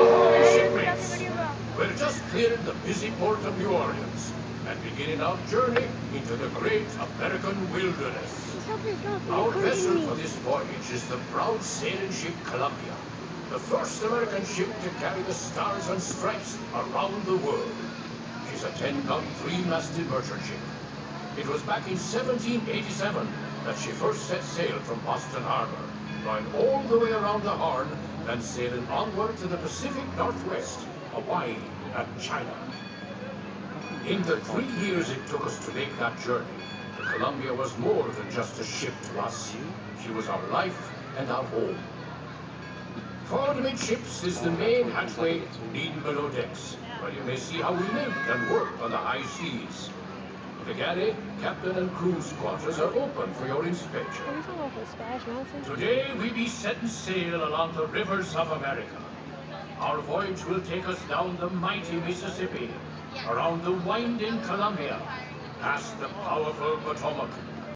Ahoy, shipmates! We're just clearing the busy port of New Orleans and beginning our journey into the great American wilderness. Our vessel for this voyage is the proud sailing ship Columbia, the first American ship to carry the stars and stripes around the world. She's a 10-gun, three-masted merchant ship. It was back in 1787 that she first set sail from Boston Harbor, going all the way around the Horn, then sailing onward to the Pacific Northwest, Hawaii, and China. In the 3 years it took us to make that journey, the Columbia was more than just a ship to us. She was our life and our home. Forward amidships is the main hatchway leading below decks, where you may see how we lived and worked on the high seas. The galley, captain and crew's quarters are open for your inspection. Today we be setting sail along the rivers of America. Our voyage will take us down the mighty Mississippi, around the winding Columbia, past the powerful Potomac,